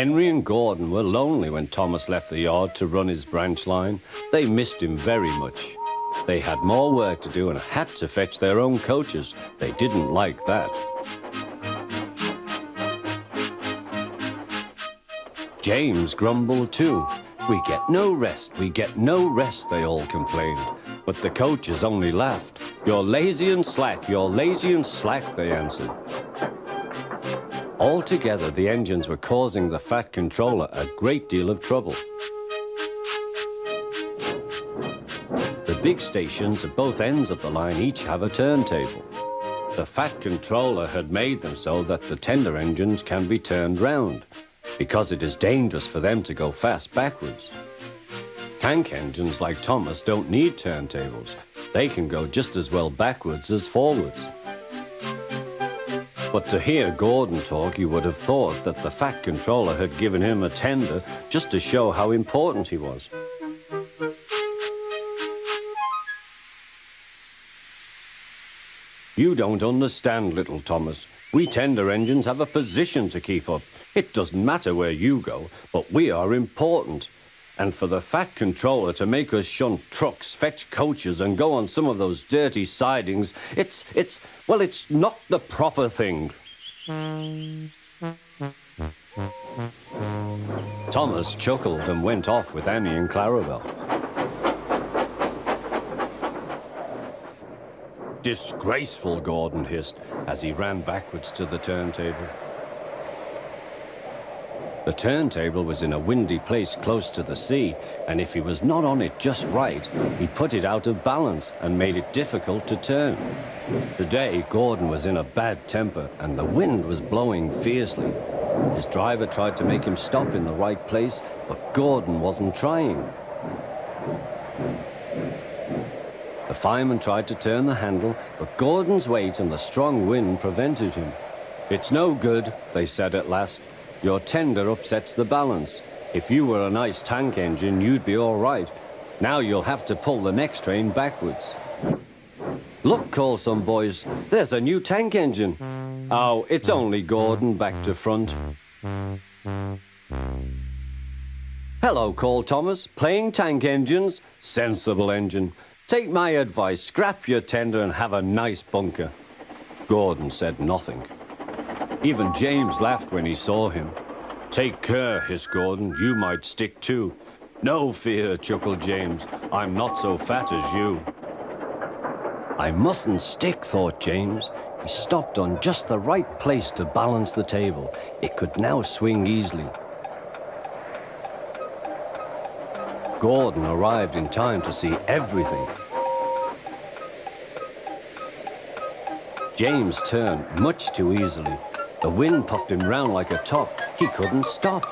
Henry and Gordon were lonely when Thomas left the yard to run his branch line. They missed him very much. They had more work to do and had to fetch their own coaches. They didn't like that. James grumbled too. "We get no rest, we get no rest," they all complained. But the coaches only laughed. "You're lazy and slack, you're lazy and slack," they answered. Altogether, the engines were causing the Fat Controller a great deal of trouble. The big stations at both ends of the line each have a turntable. The Fat Controller had made them so that the tender engines can be turned round, because it is dangerous for them to go fast backwards. Tank engines like Thomas don't need turntables. They can go just as well backwards as forwards. But to hear Gordon talk, you would have thought that the Fat Controller had given him a tender just to show how important he was. "You don't understand, little Thomas. We tender engines have a position to keep up. It doesn't matter where you go, but we are important. And for the Fat Controller to make us shunt trucks, fetch coaches, and go on some of those dirty sidings, it's not the proper thing." Thomas chuckled and went off with Annie and Clarabel. "Disgraceful," Gordon hissed as he ran backwards to the turntable. The turntable was in a windy place close to the sea, and if he was not on it just right, he put it out of balance and made it difficult to turn. Today, Gordon was in a bad temper, and the wind was blowing fiercely. His driver tried to make him stop in the right place, but Gordon wasn't trying. The fireman tried to turn the handle, but Gordon's weight and the strong wind prevented him. "It's no good," they said at last. "Your tender upsets the balance. If you were a nice tank engine, you'd be all right. Now you'll have to pull the next train backwards." "Look," called some boys, "there's a new tank engine." "Oh, it's only Gordon back to front." "Hello," called Thomas, "playing tank engines? Sensible engine. Take my advice, scrap your tender and have a nice bunker." Gordon said nothing. Even James laughed when he saw him. "Take care," hissed Gordon, "you might stick too." "No fear," chuckled James, "I'm not so fat as you." "I mustn't stick," thought James. He stopped on just the right place to balance the table. It could now swing easily. Gordon arrived in time to see everything. James turned much too easily. The wind puffed him round like a top. He couldn't stop.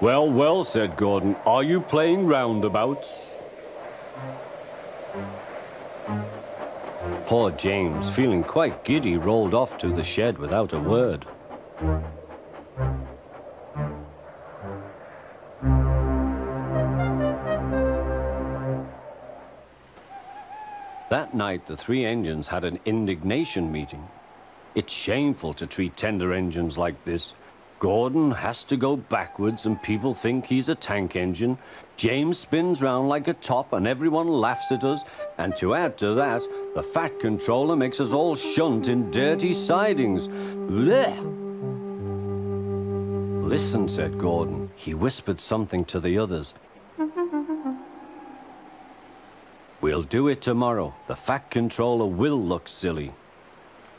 "Well, well," said Gordon, "are you playing roundabouts?" Poor James, feeling quite giddy, rolled off to the shed without a word. That night, the three engines had an indignation meeting. It's shameful to treat tender engines like this. Gordon has to go backwards and people think he's a tank engine. James spins round like a top and everyone laughs at us. And to add to that, the Fat Controller makes us all shunt in dirty sidings. Blech! "Listen," said Gordon. He whispered something to the others. "We'll do it tomorrow. The Fat Controller will look silly."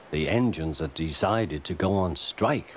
The engines had decided to go on strike.